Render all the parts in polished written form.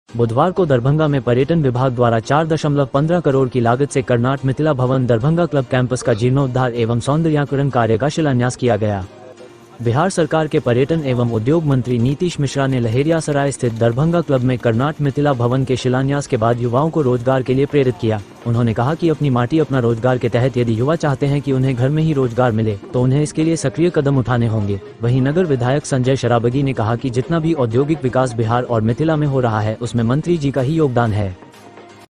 बुधवार को दरभंगा में पर्यटन विभाग द्वारा 4.15 करोड़ की लागत से कर्नाट मिथिला भवन दरभंगा क्लब कैंपस का जीर्णोद्धार एवं सौंदर्यीकरण कार्य का शिलान्यास किया गया। बिहार सरकार के पर्यटन एवं उद्योग मंत्री नीतीश मिश्रा ने लहेरियासराय स्थित दरभंगा क्लब में कर्नाट मिथिला भवन के शिलान्यास के बाद युवाओं को रोजगार के लिए प्रेरित किया। उन्होंने कहा कि अपनी माटी अपना रोजगार के तहत यदि युवा चाहते हैं कि उन्हें घर में ही रोजगार मिले तो उन्हें इसके लिए सक्रिय कदम उठाने होंगे। वहीं नगर विधायक संजय शराबगी ने कहा कि जितना भी औद्योगिक विकास बिहार और मिथिला में हो रहा है उसमें मंत्री जी का ही योगदान है।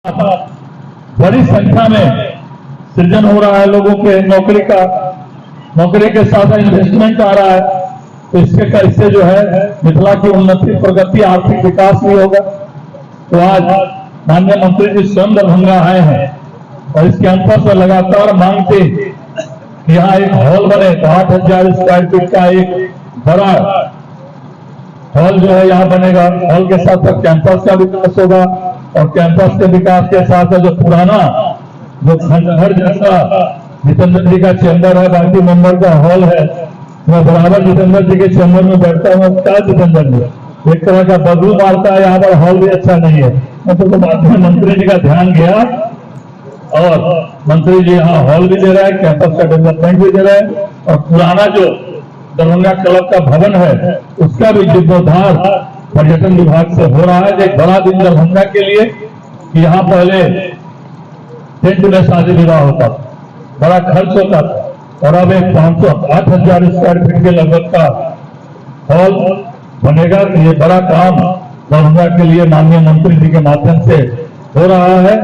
बड़ी संख्या में सृजन हो रहा है, लोगों के नौकरी के साथ इन्वेस्टमेंट आ रहा है, तो इससे जो है मिथिला की उन्नति, प्रगति, आर्थिक विकास भी होगा। तो आज माननीय मंत्री जी स्वयं दरभंगा आए हैं और इस कैंपस में लगातार मांग थी कि यहाँ एक हॉल बने, तो 8,000 स्क्वायर फीट का एक बड़ा हॉल जो है यहाँ बनेगा। हॉल के साथ साथ कैंपस का विकास होगा और कैंपस के विकास के साथ जो पुराना जो खंडहर जैसा जितेंद्र जी का चैम्बर है, बाकी मेंबर का हॉल है, मैं बराबर जितेंद्र जी के चैम्बर में बैठता हूँ। क्या जितेंद्र जी एक तरह का बदबू मारता है, यहाँ पर हॉल भी अच्छा नहीं है। तो बाद में मंत्री जी का ध्यान गया और मंत्री जी यहाँ हॉल भी दे रहे हैं, कैंपस का डेवलपमेंट भी दे रहे हैं और पुराना जो दरभंगा क्लब का भवन है उसका भी जीर्णोद्धार पर्यटन विभाग से हो रहा है। एक बड़ा दिन दरभंगा के लिए कि यहाँ पहले टेंट में शादी विवाह होता था, बड़ा खर्च होता था और अब एक 8,000 स्क्वायर फीट के लगभग का हॉल बनेगा। तो ये बड़ा काम दरभंगा के लिए माननीय मंत्री जी के माध्यम से हो रहा है।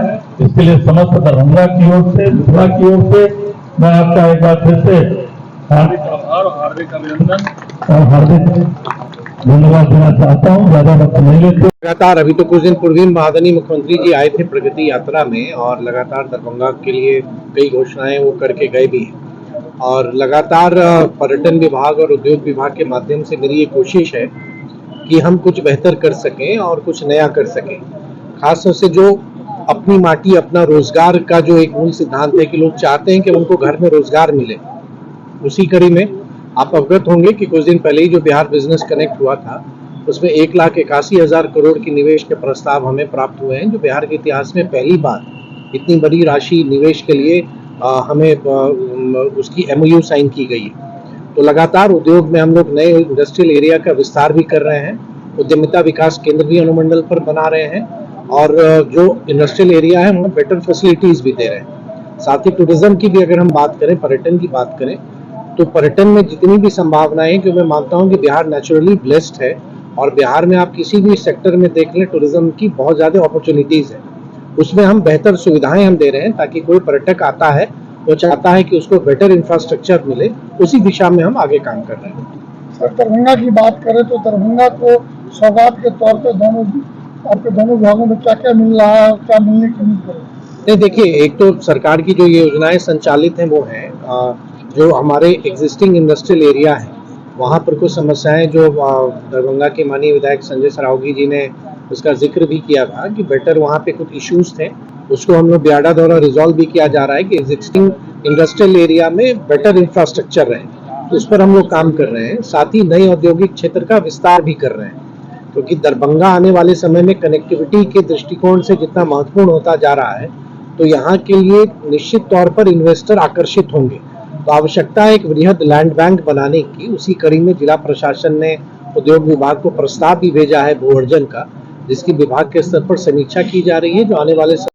इसके लिए समस्त दरभंगा की ओर से, मिथिला की ओर से मैं आपका एक बार फिर से हार्दिक आभार और हार्दिक अभिनंदन और हार्दिक धन्यवाद देना चाहता हूँ। ज्यादा वक्त नहीं लेते। लगातार अभी तो कुछ दिन पूर्व माननीय मुख्यमंत्री जी आए थे प्रगति यात्रा में और लगातार दरभंगा के लिए कई घोषणाएं वो करके गए भी हैं और लगातार पर्यटन विभाग और उद्योग विभाग के माध्यम से मेरी ये कोशिश है कि हम कुछ बेहतर कर सकें और कुछ नया कर सकें। खासतौर से जो अपनी माटी अपना रोजगार का जो एक मूल सिद्धांत है कि लोग चाहते हैं कि उनको घर में रोजगार मिले, उसी कड़ी में आप अवगत होंगे कि कुछ दिन पहले ही जो बिहार बिजनेस कनेक्ट हुआ था उसमें 1,81,000 करोड़ की निवेश के प्रस्ताव हमें प्राप्त हुए हैं, जो बिहार के इतिहास में पहली बार इतनी बड़ी राशि निवेश के लिए हमें उसकी MOU साइन की गई है। तो लगातार उद्योग में हम लोग नए इंडस्ट्रियल एरिया का विस्तार भी कर रहे हैं, उद्यमिता विकास केंद्र भी अनुमंडल पर बना रहे हैं और जो इंडस्ट्रियल एरिया है वहाँ बेटर फैसिलिटीज भी दे रहे हैं। साथ ही टूरिज्म की भी अगर हम बात करें, पर्यटन की बात करें, तो पर्यटन में जितनी भी संभावनाएं हैं, क्योंकि मैं मानता हूँ कि बिहार नेचुरली ब्लेस्ड है और बिहार में आप किसी भी सेक्टर में देख लें टूरिज्म की बहुत ज़्यादा अपॉर्चुनिटीज़ है। उसमें हम बेहतर सुविधाएं हम दे रहे हैं ताकि कोई पर्यटक आता है वो चाहता है कि उसको बेटर इंफ्रास्ट्रक्चर मिले, उसी दिशा में हम आगे काम कर रहे हैं। सर, दरभंगा की बात करें तो दरभंगा को सौगात के तौर पर आपके दोनों विभागों में क्या क्या मिल रहा है और क्या मिलने की उम्मीद करें? देखिए, एक तो सरकार की जो योजनाएं संचालित हैं वो हैं जो हमारे एग्जिस्टिंग इंडस्ट्रियल एरिया है वहाँ पर कुछ समस्याएं जो दरभंगा के माननीय विधायक संजय शरावगी जी ने उसका जिक्र भी किया था कि बेटर वहाँ पे कुछ इश्यूज थे, उसको हम लोग बियाडा द्वारा रिजॉल्व भी किया जा रहा है कि एग्जिस्टिंग इंडस्ट्रियल एरिया में बेटर इंफ्रास्ट्रक्चर रहे, तो उस पर हम लोग काम कर रहे हैं। साथ ही नए औद्योगिक क्षेत्र का विस्तार भी कर रहे हैं, क्योंकि दरभंगा आने वाले समय में कनेक्टिविटी के दृष्टिकोण से जितना महत्वपूर्ण होता जा रहा है तो यहाँ के लिए निश्चित तौर पर इन्वेस्टर आकर्षित होंगे। तो आवश्यकता है एक वृहद लैंड बैंक बनाने की। उसी कड़ी में जिला प्रशासन ने उद्योग विभाग को प्रस्ताव भी भेजा है भू अर्जन का, जिसकी विभाग के स्तर पर समीक्षा की जा रही है, जो आने वाले